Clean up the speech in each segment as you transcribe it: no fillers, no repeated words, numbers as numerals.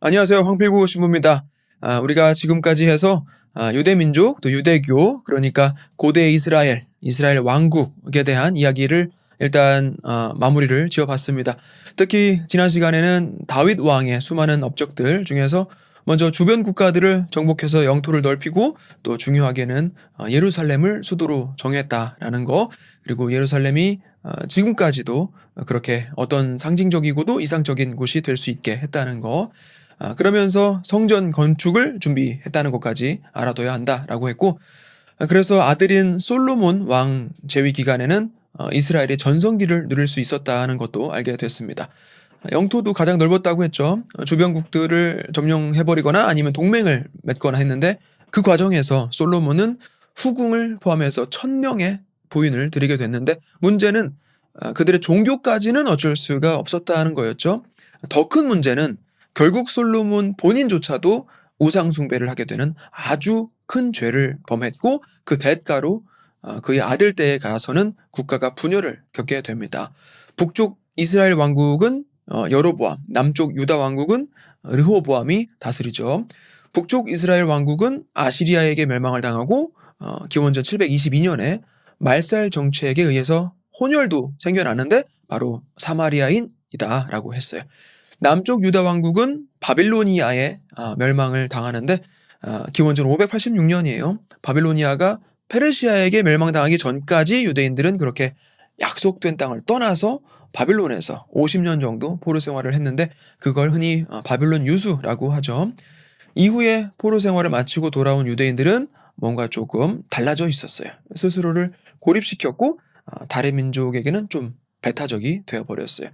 안녕하세요. 황필구 신부입니다. 우리가 지금까지 해서 유대민족 또 유대교 그러니까 고대 이스라엘 왕국에 대한 이야기를 일단 마무리를 지어봤습니다. 특히 지난 시간에는 다윗 왕의 수많은 업적들 중에서 먼저 주변 국가들을 정복해서 영토를 넓히고 또 중요하게는 예루살렘을 수도로 정했다라는 거, 그리고 예루살렘이 지금까지도 그렇게 어떤 상징적이고도 이상적인 곳이 될 수 있게 했다는 거, 그러면서 성전 건축을 준비했다는 것까지 알아둬야 한다라고 했고, 그래서 아들인 솔로몬 왕 재위 기간에는 이스라엘이 전성기를 누릴 수 있었다는 것도 알게 됐습니다. 영토도 가장 넓었다고 했죠. 주변국들을 점령해버리거나 아니면 동맹을 맺거나 했는데, 그 과정에서 솔로몬은 후궁을 포함해서 1000명의 부인을 들이게 됐는데, 문제는 그들의 종교까지는 어쩔 수가 없었다는 거였죠. 더 큰 문제는 결국 솔로몬 본인조차도 우상 숭배를 하게 되는 아주 큰 죄를 범했고, 그 대가로 그의 아들 때에 가서는 국가가 분열을 겪게 됩니다. 북쪽 이스라엘 왕국은 여로보암, 남쪽 유다 왕국은 르호보암이 다스리죠. 북쪽 이스라엘 왕국은 아시리아에게 멸망을 당하고 기원전 722년에 말살 정책에 의해서 혼혈도 생겨나는데 바로 사마리아인이다라고 했어요. 남쪽 유다 왕국은 바빌로니아에 멸망을 당하는데 기원전 586년이에요. 바빌로니아가 페르시아에게 멸망당하기 전까지 유대인들은 그렇게 약속된 땅을 떠나서 바빌론에서 50년 정도 포로 생활을 했는데, 그걸 흔히 바빌론 유수라고 하죠. 이후에 포로 생활을 마치고 돌아온 유대인들은 뭔가 조금 달라져 있었어요. 스스로를 고립시켰고 다른 민족에게는 좀 배타적이 되어버렸어요.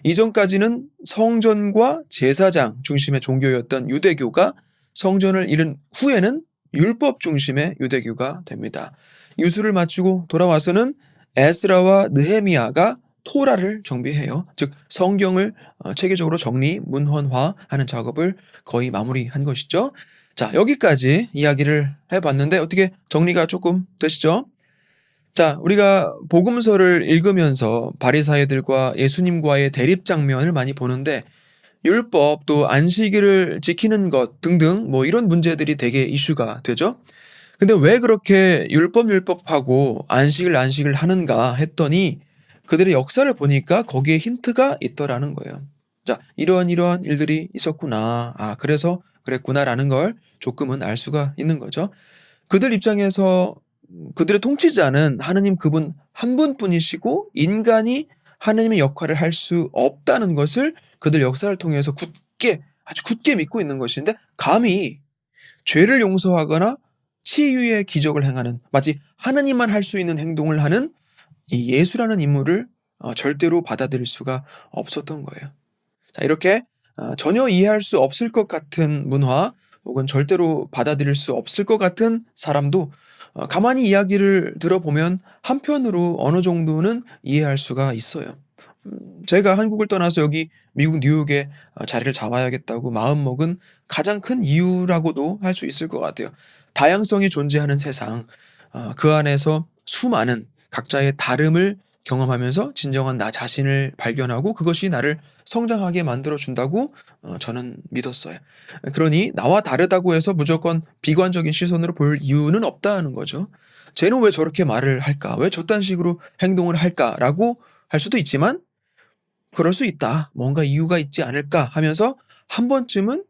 이전까지는 성전과 제사장 중심의 종교였던 유대교가 성전을 잃은 후에는 율법 중심의 유대교가 됩니다. 유수를 마치고 돌아와서는 에스라와 느헤미야가 토라를 정비해요. 즉 성경을 체계적으로 정리, 문헌화하는 작업을 거의 마무리한 것이죠. 자, 여기까지 이야기를 해봤는데 어떻게 정리가 조금 되시죠? 자, 우리가 복음서를 읽으면서 바리사이들과 예수님과의 대립 장면을 많이 보는데, 율법 또 안식일을 지키는 것 등등 뭐 이런 문제들이 되게 이슈가 되죠. 근데 왜 그렇게 율법하고 안식을 하는가 했더니 그들의 역사를 보니까 거기에 힌트가 있더라는 거예요. 자, 이러한 일들이 있었구나. 그래서 그랬구나라는 걸 조금은 알 수가 있는 거죠. 그들 입장에서 그들의 통치자는 하느님 그분 한 분뿐이시고 인간이 하느님의 역할을 할 수 없다는 것을 그들 역사를 통해서 아주 굳게 믿고 있는 것인데, 감히 죄를 용서하거나 치유의 기적을 행하는, 마치 하느님만 할 수 있는 행동을 하는 이 예수라는 인물을 절대로 받아들일 수가 없었던 거예요. 자, 이렇게 전혀 이해할 수 없을 것 같은 문화, 혹은 절대로 받아들일 수 없을 것 같은 사람도 가만히 이야기를 들어보면 한편으로 어느 정도는 이해할 수가 있어요. 제가 한국을 떠나서 여기 미국 뉴욕에 자리를 잡아야겠다고 마음먹은 가장 큰 이유라고도 할 수 있을 것 같아요. 다양성이 존재하는 세상, 그 안에서 수많은 각자의 다름을 경험하면서 진정한 나 자신을 발견하고 그것이 나를 성장하게 만들어준다고 저는 믿었어요. 그러니 나와 다르다고 해서 무조건 비관적인 시선으로 볼 이유는 없다는 거죠. 쟤는 왜 저렇게 말을 할까? 왜 저딴 식으로 행동을 할까라고 할 수도 있지만, 그럴 수 있다. 뭔가 이유가 있지 않을까 하면서 한 번쯤은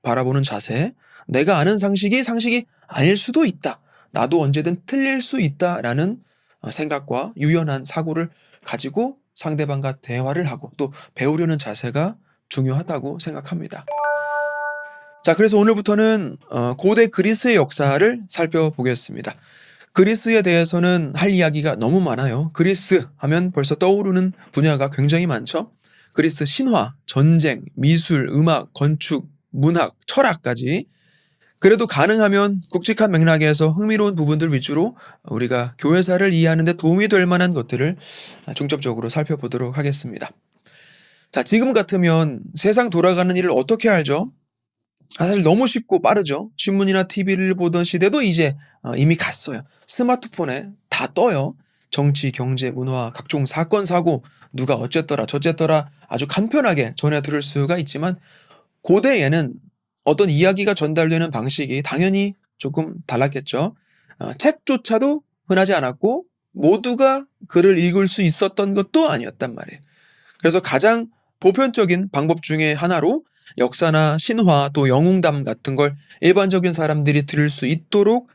바라보는 자세, 내가 아는 상식이 아닐 수도 있다. 나도 언제든 틀릴 수 있다라는 생각과 유연한 사고를 가지고 상대방과 대화를 하고 또 배우려는 자세가 중요하다고 생각합니다. 자, 그래서 오늘부터는 고대 그리스의 역사를 살펴보겠습니다. 그리스에 대해서는 할 이야기가 너무 많아요. 그리스 하면 벌써 떠오르는 분야가 굉장히 많죠. 그리스 신화, 전쟁, 미술, 음악, 건축, 문학, 철학까지. 그래도 가능하면 굵직한 맥락에서 흥미로운 부분들 위주로 우리가 교회사를 이해하는 데 도움이 될 만한 것들을 중점적으로 살펴보도록 하겠습니다. 자, 지금 같으면 세상 돌아가는 일을 어떻게 알죠? 사실 너무 쉽고 빠르죠. 신문이나 TV를 보던 시대도 이제 이미 갔어요. 스마트폰에 다 떠요. 정치, 경제, 문화, 각종 사건, 사고, 누가 어쨌더라 저쨌더라 아주 간편하게 전해 들을 수가 있지만, 고대에는 어떤 이야기가 전달되는 방식이 당연히 조금 달랐겠죠. 책조차도 흔하지 않았고 모두가 글을 읽을 수 있었던 것도 아니었단 말이에요. 그래서 가장 보편적인 방법 중에 하나로 역사나 신화 또 영웅담 같은 걸 일반적인 사람들이 들을 수 있도록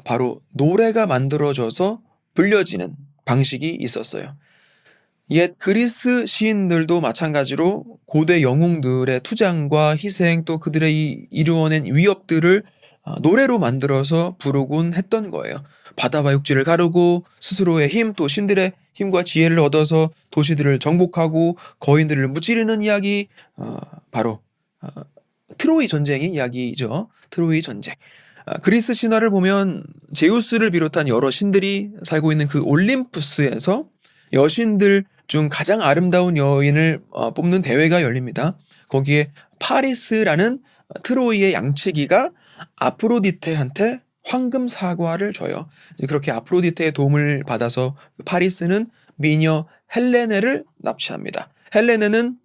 바로 노래가 만들어져서 불려지는 방식이 있었어요. 옛 그리스 시인들도 마찬가지로 고대 영웅들의 투장과 희생 또 그들의 이루어낸 위협들을 노래로 만들어서 부르곤 했던 거예요. 바다와 육지를 가르고 스스로의 힘 또 신들의 힘과 지혜를 얻어서 도시들을 정복하고 거인들을 무찌르는 이야기, 바로 트로이 전쟁의 이야기죠. 트로이 전쟁. 그리스 신화를 보면 제우스를 비롯한 여러 신들이 살고 있는 그 올림푸스에서 여신들 중 가장 아름다운 여인을 뽑는 대회가 열립니다. 거기에 파리스라는 트로이의 양치기가 아프로디테한테 황금 사과를 줘요. 그렇게 아프로디테의 도움을 받아서 파리스는 미녀 헬레네를 납치합니다. 헬레네는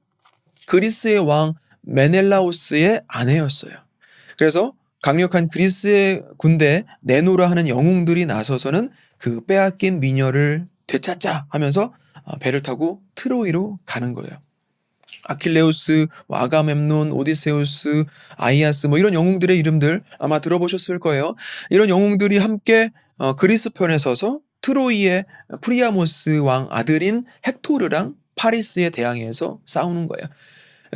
그리스의 왕 메넬라오스의 아내였어요. 그래서 강력한 그리스의 군대에 내노라 하는 영웅들이 나서서는 그 빼앗긴 미녀를 되찾자 하면서 배를 타고 트로이로 가는 거예요. 아킬레우스, 아가멤논, 오디세우스, 아이아스 이런 영웅들의 이름들 아마 들어보셨을 거예요. 이런 영웅들이 함께 그리스 편에 서서 트로이의 프리아모스 왕 아들인 헥토르랑 파리스에 대항해서 싸우는 거예요.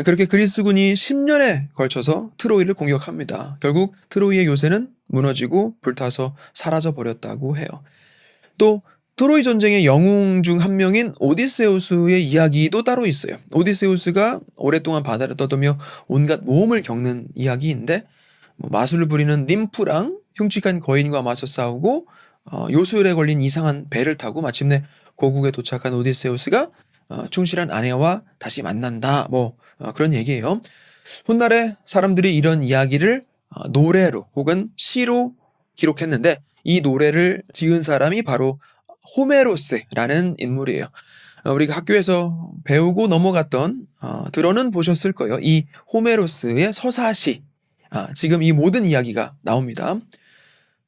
그렇게 그리스군이 10년에 걸쳐서 트로이를 공격합니다. 결국 트로이의 요새는 무너지고 불타서 사라져 버렸다고 해요. 또 트로이 전쟁의 영웅 중 한 명인 오디세우스의 이야기도 따로 있어요. 오디세우스가 오랫동안 바다를 떠돌며 온갖 모험을 겪는 이야기인데 마술을 부리는 님프랑 흉측한 거인과 맞서 싸우고 요술에 걸린 이상한 배를 타고 마침내 고국에 도착한 오디세우스가 충실한 아내와 다시 만난다. 그런 얘기예요. 훗날에 사람들이 이런 이야기를 노래로 혹은 시로 기록했는데 이 노래를 지은 사람이 바로 호메로스라는 인물이에요. 우리가 학교에서 배우고 넘어갔던 들어는 보셨을 거예요. 이 호메로스의 서사시, 지금 이 모든 이야기가 나옵니다.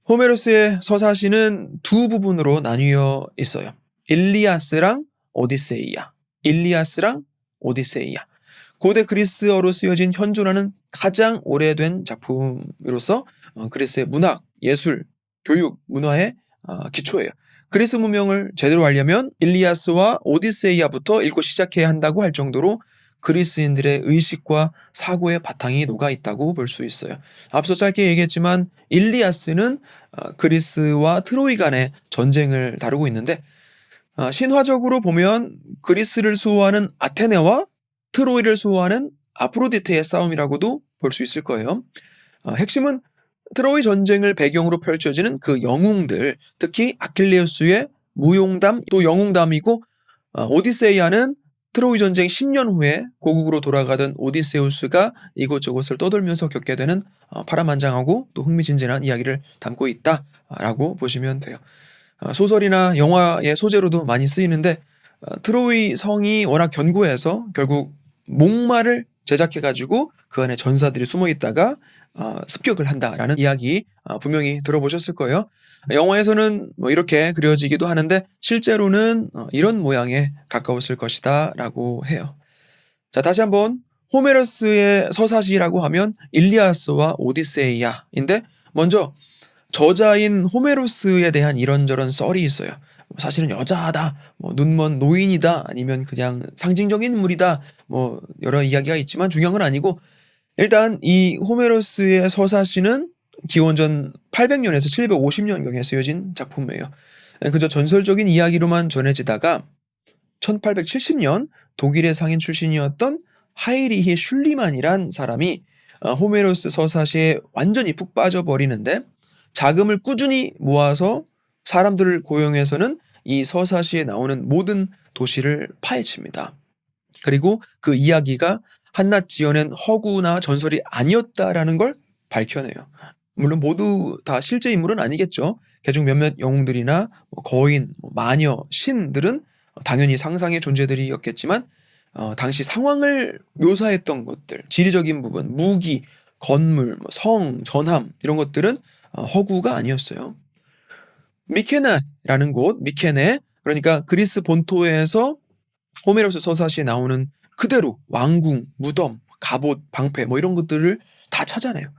호메로스의 서사시는 두 부분으로 나뉘어 있어요. 일리아스랑 오디세이아. 일리아스랑 오디세이아. 고대 그리스어로 쓰여진 현존하는 가장 오래된 작품으로서 그리스의 문학, 예술, 교육, 문화의 기초예요. 그리스 문명을 제대로 알려면 일리아스와 오디세이아부터 읽고 시작해야 한다고 할 정도로 그리스인들의 의식과 사고의 바탕이 녹아 있다고 볼 수 있어요. 앞서 짧게 얘기했지만 일리아스는 그리스와 트로이 간의 전쟁을 다루고 있는데 신화적으로 보면 그리스를 수호하는 아테네와 트로이를 수호하는 아프로디테의 싸움이라고도 볼 수 있을 거예요. 핵심은 트로이 전쟁을 배경으로 펼쳐지는 그 영웅들, 특히 아킬레우스의 무용담 또 영웅담이고 오디세이아는 트로이 전쟁 10년 후에 고국으로 돌아가던 오디세우스가 이곳저곳을 떠돌면서 겪게 되는 파란만장하고 또 흥미진진한 이야기를 담고 있다라고 보시면 돼요. 소설이나 영화의 소재로도 많이 쓰이는데 트로이 성이 워낙 견고해서 결국 목마를 제작해가지고 그 안에 전사들이 숨어 있다가 습격을 한다라는 이야기 분명히 들어보셨을 거예요. 영화에서는 이렇게 그려지기도 하는데 실제로는 이런 모양에 가까웠을 것이다 라고 해요. 자, 다시 한번 호메로스의 서사시라고 하면 일리아스와 오디세이아인데 먼저 저자인 호메로스에 대한 이런저런 썰이 있어요. 사실은 여자다, 눈먼 노인이다, 아니면 그냥 상징적인 인물이다, 여러 이야기가 있지만 중요한 건 아니고 일단 이 호메로스의 서사시는 기원전 800년에서 750년경에 쓰여진 작품이에요. 그저 전설적인 이야기로만 전해지다가 1870년 독일의 상인 출신이었던 하이리히 슐리만이란 사람이 호메로스 서사시에 완전히 푹 빠져버리는데 자금을 꾸준히 모아서 사람들을 고용해서는 이 서사시에 나오는 모든 도시를 파헤칩니다. 그리고 그 이야기가 한낱 지어낸 허구나 전설이 아니었다라는 걸 밝혀내요. 물론 모두 다 실제 인물은 아니겠죠. 개중 몇몇 영웅들이나 거인, 마녀, 신들은 당연히 상상의 존재들이었겠지만 당시 상황을 묘사했던 것들, 지리적인 부분, 무기, 건물, 성, 전함 이런 것들은 허구가 아니었어요. 미케네라는 곳, 미케네, 그러니까 그리스 본토에서 호메로스 서사시에 나오는 그대로 왕궁, 무덤, 갑옷, 방패 이런 것들을 다 찾아내요.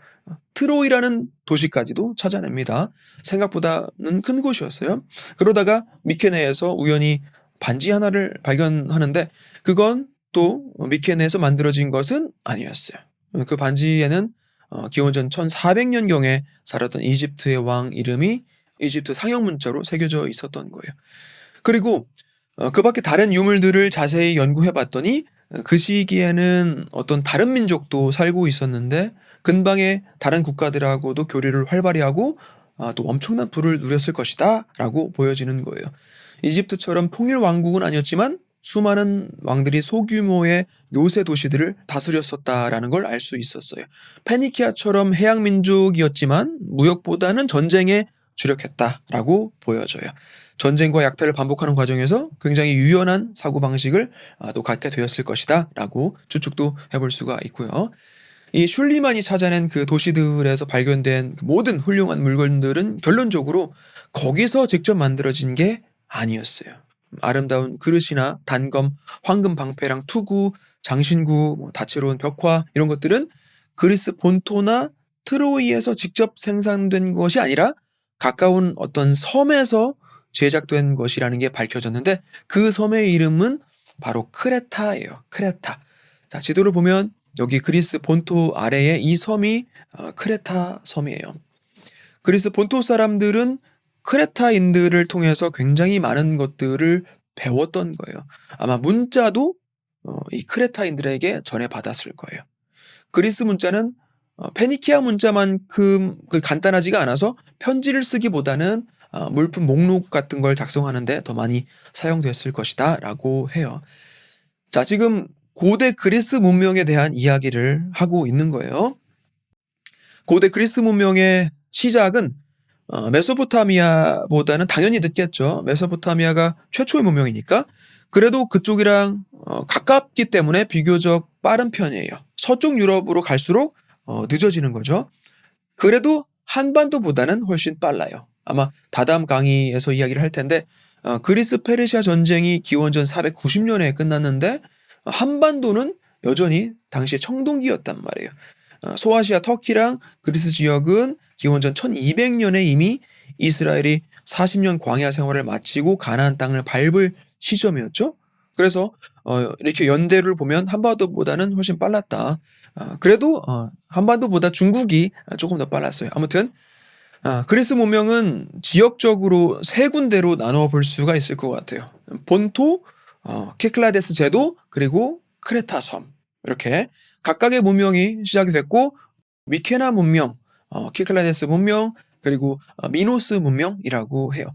트로이라는 도시까지도 찾아냅니다. 생각보다는 큰 곳이었어요. 그러다가 미케네에서 우연히 반지 하나를 발견하는데 그건 또 미케네에서 만들어진 것은 아니었어요. 그 반지에는 기원전 1400년경에 살았던 이집트의 왕 이름이 이집트 상형 문자로 새겨져 있었던 거예요. 그리고 그 밖에 다른 유물들을 자세히 연구해 봤더니 그 시기에는 어떤 다른 민족도 살고 있었는데 근방의 다른 국가들하고도 교류를 활발히 하고 또 엄청난 부를 누렸을 것이다 라고 보여지는 거예요. 이집트처럼 통일 왕국은 아니었지만 수많은 왕들이 소규모의 요새 도시들을 다스렸었다라는 걸 알 수 있었어요. 페니키아처럼 해양 민족이었지만 무역보다는 전쟁에 주력했다라고 보여져요. 전쟁과 약탈을 반복하는 과정에서 굉장히 유연한 사고방식을 또 갖게 되었을 것이다 라고 추측도 해볼 수가 있고요. 이 슐리만이 찾아낸 그 도시들에서 발견된 모든 훌륭한 물건들은 결론적으로 거기서 직접 만들어진 게 아니었어요. 아름다운 그릇이나 단검, 황금 방패랑 투구, 장신구, 다채로운 벽화 이런 것들은 그리스 본토나 트로이에서 직접 생산된 것이 아니라 가까운 어떤 섬에서 제작된 것이라는 게 밝혀졌는데 그 섬의 이름은 바로 크레타예요. 크레타. 자, 지도를 보면 여기 그리스 본토 아래에 이 섬이 크레타 섬이에요. 그리스 본토 사람들은 크레타인들을 통해서 굉장히 많은 것들을 배웠던 거예요. 아마 문자도 이 크레타인들에게 전해받았을 거예요. 그리스 문자는 페니키아 문자만큼 간단하지가 않아서 편지를 쓰기보다는 물품 목록 같은 걸 작성하는데 더 많이 사용됐을 것이다 라고 해요. 자, 지금 고대 그리스 문명에 대한 이야기를 하고 있는 거예요. 고대 그리스 문명의 시작은 메소포타미아보다는 당연히 늦겠죠. 메소포타미아가 최초의 문명이니까. 그래도 그쪽이랑 가깝기 때문에 비교적 빠른 편이에요. 서쪽 유럽으로 갈수록 늦어지는 거죠. 그래도 한반도보다는 훨씬 빨라요. 아마 다다음 강의에서 이야기를 할 텐데 그리스 페르시아 전쟁이 기원전 490년에 끝났는데 한반도는 여전히 당시에 청동기였단 말이에요. 소아시아 터키랑 그리스 지역은 기원전 1200년에 이미 이스라엘이 40년 광야 생활을 마치고 가나안 땅을 밟을 시점이었죠. 그래서 이렇게 연대를 보면 한반도보다는 훨씬 빨랐다. 그래도 한반도보다 중국이 조금 더 빨랐어요. 아무튼 그리스 문명은 지역적으로 세 군데로 나눠 볼 수가 있을 것 같아요. 본토, 키클라데스 제도, 그리고 크레타 섬. 이렇게 각각의 문명이 시작이 됐고 미케나 문명, 키클라데스 문명, 그리고 미노스 문명이라고 해요.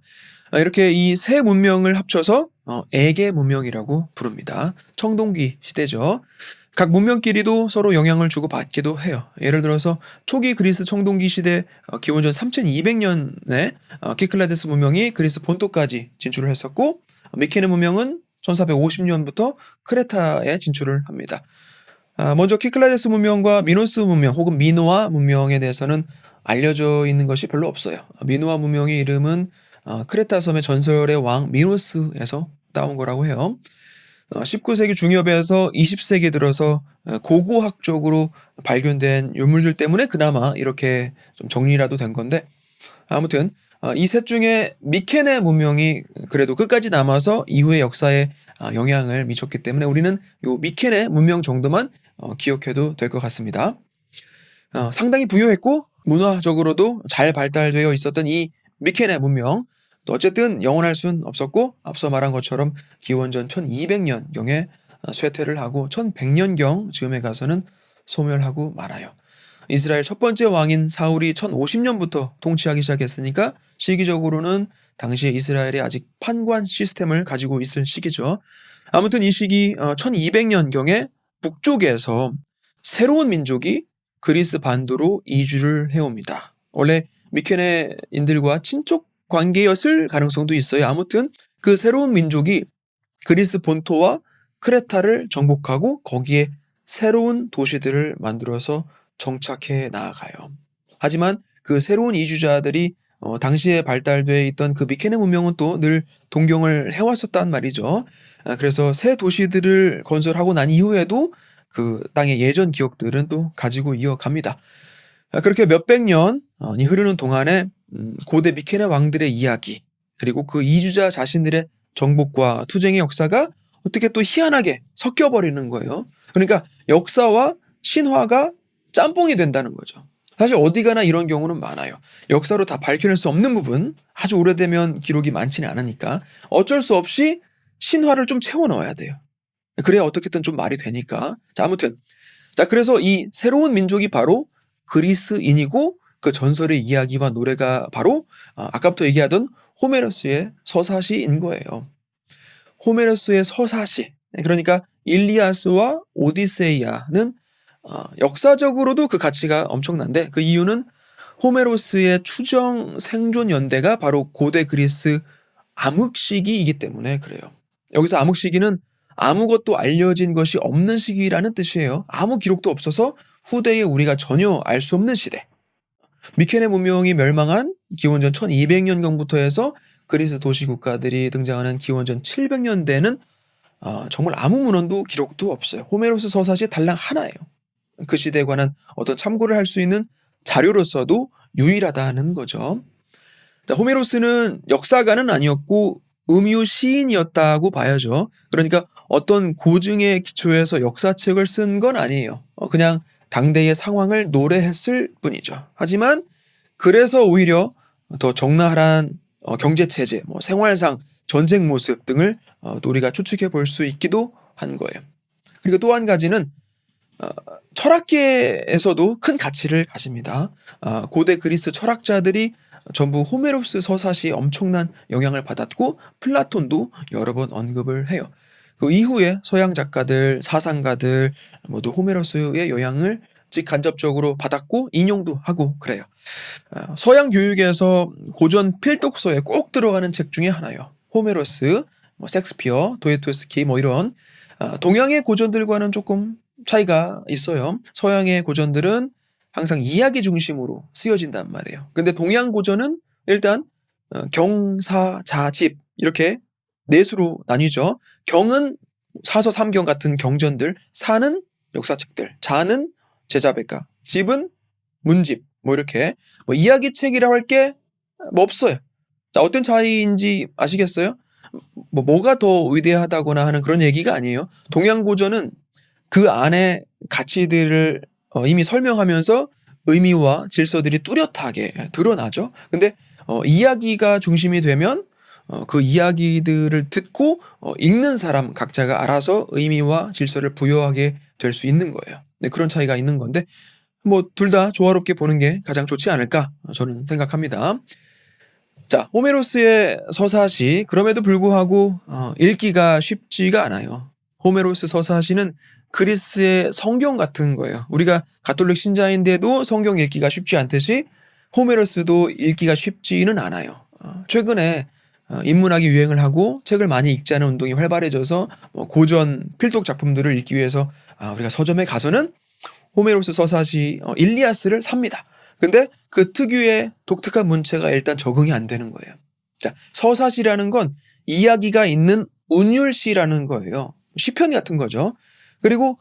이렇게 이 세 문명을 합쳐서 에게 문명이라고 부릅니다. 청동기 시대죠. 각 문명끼리도 서로 영향을 주고받기도 해요. 예를 들어서 초기 그리스 청동기 시대 기원전 3200년에 키클라데스 문명이 그리스 본토까지 진출을 했었고 미케네 문명은 1450년부터 크레타에 진출을 합니다. 먼저 키클라데스 문명과 미노스 문명 혹은 미노아 문명에 대해서는 알려져 있는 것이 별로 없어요. 미노아 문명의 이름은 크레타 섬의 전설의 왕 미노스에서 따온 거라고 해요. 19세기 중엽에서 20세기 들어서 고고학적으로 발견된 유물들 때문에 그나마 이렇게 좀 정리라도 된 건데 아무튼 이 셋 중에 미케네 문명이 그래도 끝까지 남아서 이후의 역사에 영향을 미쳤기 때문에 우리는 요 미케네 문명 정도만 기억해도 될 것 같습니다. 상당히 부유했고 문화적으로도 잘 발달되어 있었던 이 미케네 문명 또 어쨌든 영원할 순 없었고 앞서 말한 것처럼 기원전 1200년경에 쇠퇴를 하고 1100년경 즈음에 가서는 소멸하고 말아요. 이스라엘 첫 번째 왕인 사울이 1050년부터 통치하기 시작했으니까 시기적으로는 당시에 이스라엘이 아직 판관 시스템을 가지고 있을 시기죠. 아무튼 이 시기 1200년경에 북쪽에서 새로운 민족이 그리스 반도로 이주를 해옵니다. 원래 미케네인들과 친족 관계였을 가능성도 있어요. 아무튼 그 새로운 민족이 그리스 본토와 크레타를 정복하고 거기에 새로운 도시들을 만들어서 정착해 나아가요. 하지만 그 새로운 이주자들이 당시에 발달되어 있던 그 미케네 문명은 또 늘 동경을 해왔었단 말이죠. 그래서 새 도시들을 건설하고 난 이후에도 그 땅의 예전 기억들은 또 가지고 이어갑니다. 그렇게 몇백 년이 흐르는 동안에 고대 미케네 왕들의 이야기, 그리고 그 이주자 자신들의 정복과 투쟁의 역사가 어떻게 또 희한하게 섞여버리는 거예요. 그러니까 역사와 신화가 짬뽕이 된다는 거죠. 사실 어디 가나 이런 경우는 많아요. 역사로 다 밝혀낼 수 없는 부분, 아주 오래되면 기록이 많지는 않으니까 어쩔 수 없이 신화를 좀 채워 넣어야 돼요. 그래야 어떻게든 좀 말이 되니까. 자, 아무튼. 자, 그래서 이 새로운 민족이 바로 그리스인이고 그 전설의 이야기와 노래가 바로 아까부터 얘기하던 호메로스의 서사시인 거예요. 호메로스의 서사시, 그러니까 일리아스와 오디세이아는 역사적으로도 그 가치가 엄청난데, 그 이유는 호메로스의 추정 생존 연대가 바로 고대 그리스 암흑시기이기 때문에 그래요. 여기서 암흑시기는 아무것도 알려진 것이 없는 시기라는 뜻이에요. 아무 기록도 없어서 후대에 우리가 전혀 알 수 없는 시대. 미케네 문명이 멸망한 기원전 1200년경부터 해서 그리스 도시국가들이 등장하는 기원전 700년대는 정말 아무 문헌도 기록도 없어요. 호메로스 서사시 달랑 하나예요. 그 시대에 관한 어떤 참고를 할 수 있는 자료로서도 유일하다는 거죠. 호메로스는 역사가는 아니었고 음유 시인이었다고 봐야죠. 그러니까 어떤 고증의 기초에서 역사책을 쓴 건 아니에요. 그냥 당대의 상황을 노래했을 뿐이죠. 하지만 그래서 오히려 더 적나라한 경제체제, 생활상, 전쟁 모습 등을 또 우리가 추측해 볼 수 있기도 한 거예요. 그리고 또 한 가지는 철학계에서도 큰 가치를 가집니다. 고대 그리스 철학자들이 전부 호메로스 서사시에 엄청난 영향을 받았고 플라톤도 여러 번 언급을 해요. 그 이후에 서양 작가들, 사상가들 모두 호메로스의 영향을 직간접적으로 받았고 인용도 하고 그래요. 서양 교육에서 고전 필독서에 꼭 들어가는 책 중에 하나예요. 호메로스, 섹스피어, 도스토옙스키 이런 동양의 고전들과는 조금 차이가 있어요. 서양의 고전들은 항상 이야기 중심으로 쓰여진단 말이에요. 근데 동양 고전은 일단 경, 사, 자, 집 이렇게 넷으로 나뉘죠. 경은 사서 삼경 같은 경전들, 사는 역사책들, 자는 제자백과, 집은 문집 이렇게 이야기책이라고 할 게 없어요. 자, 어떤 차이인지 아시겠어요? 뭐가 더 위대하다거나 하는 그런 얘기가 아니에요. 동양 고전은 그 안에 가치들을 이미 설명하면서 의미와 질서들이 뚜렷하게 드러나죠. 근데 이야기가 중심이 되면 그 이야기들을 듣고 읽는 사람 각자가 알아서 의미와 질서를 부여하게 될 수 있는 거예요. 네, 그런 차이가 있는 건데 둘 다 조화롭게 보는 게 가장 좋지 않을까 저는 생각합니다. 자, 호메로스의 서사시 그럼에도 불구하고 읽기가 쉽지가 않아요. 호메로스 서사시는 그리스의 성경 같은 거예요. 우리가 가톨릭 신자인데도 성경 읽기가 쉽지 않듯이 호메로스도 읽기가 쉽지는 않아요. 최근에 인문학이 유행을 하고 책을 많이 읽자는 운동이 활발해져서 고전 필독 작품들을 읽기 위해서 우리가 서점에 가서는 호메로스 서사시 일리아스를 삽니다. 근데 그 특유의 독특한 문체가 일단 적응이 안 되는 거예요. 자, 서사시라는 건 이야기가 있는 운율시라는 거예요. 시편 같은 거죠. 그리고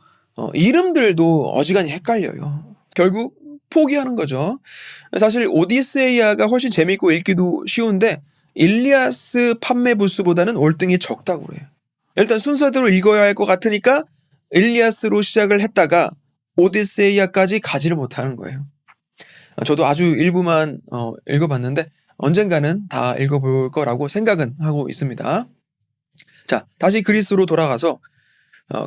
이름들도 어지간히 헷갈려요. 결국 포기하는 거죠. 사실 오디세이아가 훨씬 재밌고 읽기도 쉬운데 일리아스 판매 부수보다는 월등히 적다고 그래요. 일단 순서대로 읽어야 할 것 같으니까 일리아스로 시작을 했다가 오디세이아까지 가지를 못하는 거예요. 저도 아주 일부만 읽어봤는데 언젠가는 다 읽어볼 거라고 생각은 하고 있습니다. 자, 다시 그리스로 돌아가서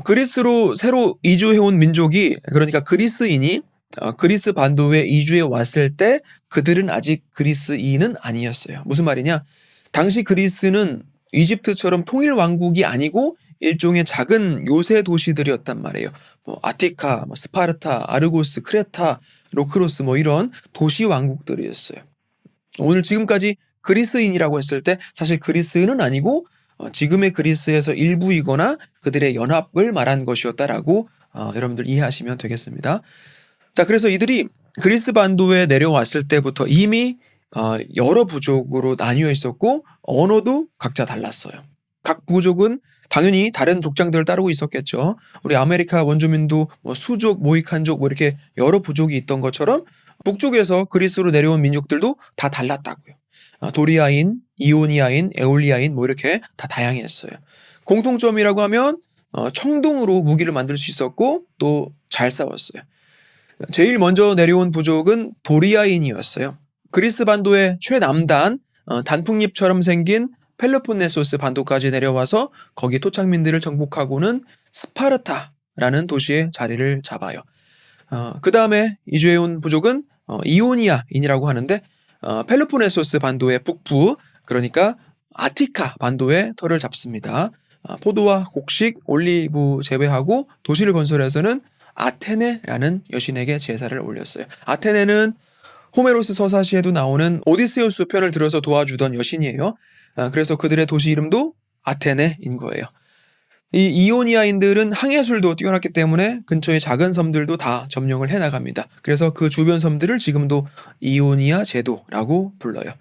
그리스로 새로 이주해온 민족이, 그러니까 그리스인이 그리스 반도에 이주해 왔을 때 그들은 아직 그리스인은 아니었어요. 무슨 말이냐? 당시 그리스는 이집트처럼 통일 왕국이 아니고 일종의 작은 요새 도시들이었단 말이에요. 아티카, 스파르타, 아르고스, 크레타, 로크로스 이런 도시 왕국들이었어요. 오늘 지금까지 그리스인이라고 했을 때 사실 그리스는 아니고 지금의 그리스에서 일부이거나 그들의 연합을 말한 것이었다라고 여러분들 이해하시면 되겠습니다. 자, 그래서 이들이 그리스 반도에 내려왔을 때부터 이미 여러 부족으로 나뉘어 있었고 언어도 각자 달랐어요. 각 부족은 당연히 다른 족장들을 따르고 있었겠죠. 우리 아메리카 원주민도 수족, 모히칸족 이렇게 여러 부족이 있던 것처럼 북쪽에서 그리스로 내려온 민족들도 다 달랐다고요. 도리아인, 이오니아인, 에올리아인 이렇게 다 다양했어요. 공통점이라고 하면 청동으로 무기를 만들 수 있었고 또 잘 싸웠어요. 제일 먼저 내려온 부족은 도리아인이었어요. 그리스 반도의 최남단 단풍잎처럼 생긴 펠로폰네소스 반도까지 내려와서 거기 토착민들을 정복하고는 스파르타라는 도시에 자리를 잡아요. 그 다음에 이주해온 부족은 이오니아인이라고 하는데 펠로폰네소스 반도의 북부, 그러니까 아티카 반도에 터를 잡습니다. 포도와 곡식, 올리브 재배하고 도시를 건설해서는 아테네라는 여신에게 제사를 올렸어요. 아테네는 호메로스 서사시에도 나오는 오디세우스 편을 들어서 도와주던 여신이에요. 그래서 그들의 도시 이름도 아테네인 거예요. 이 이오니아인들은 항해술도 뛰어났기 때문에 근처의 작은 섬들도 다 점령을 해나갑니다. 그래서 그 주변 섬들을 지금도 이오니아 제도라고 불러요.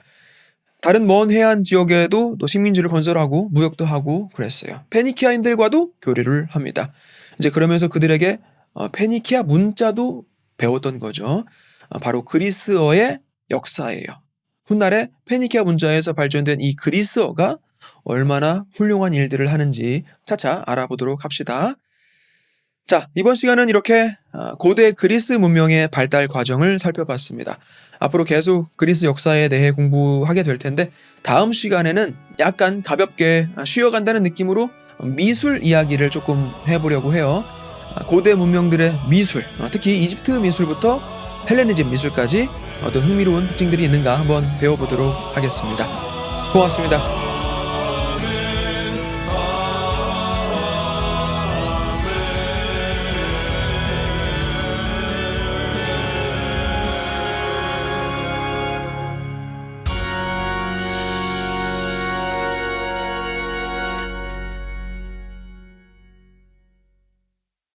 다른 먼 해안 지역에도 또 식민지를 건설하고 무역도 하고 그랬어요. 페니키아인들과도 교류를 합니다. 이제 그러면서 그들에게 페니키아 문자도 배웠던 거죠. 바로 그리스어의 역사예요. 훗날에 페니키아 문자에서 발전된 이 그리스어가 얼마나 훌륭한 일들을 하는지 차차 알아보도록 합시다. 자, 이번 시간은 이렇게 고대 그리스 문명의 발달 과정을 살펴봤습니다. 앞으로 계속 그리스 역사에 대해 공부하게 될 텐데 다음 시간에는 약간 가볍게 쉬어간다는 느낌으로 미술 이야기를 조금 해보려고 해요. 고대 문명들의 미술, 특히 이집트 미술부터 헬레니즘 미술까지 어떤 흥미로운 특징들이 있는가 한번 배워보도록 하겠습니다. 고맙습니다.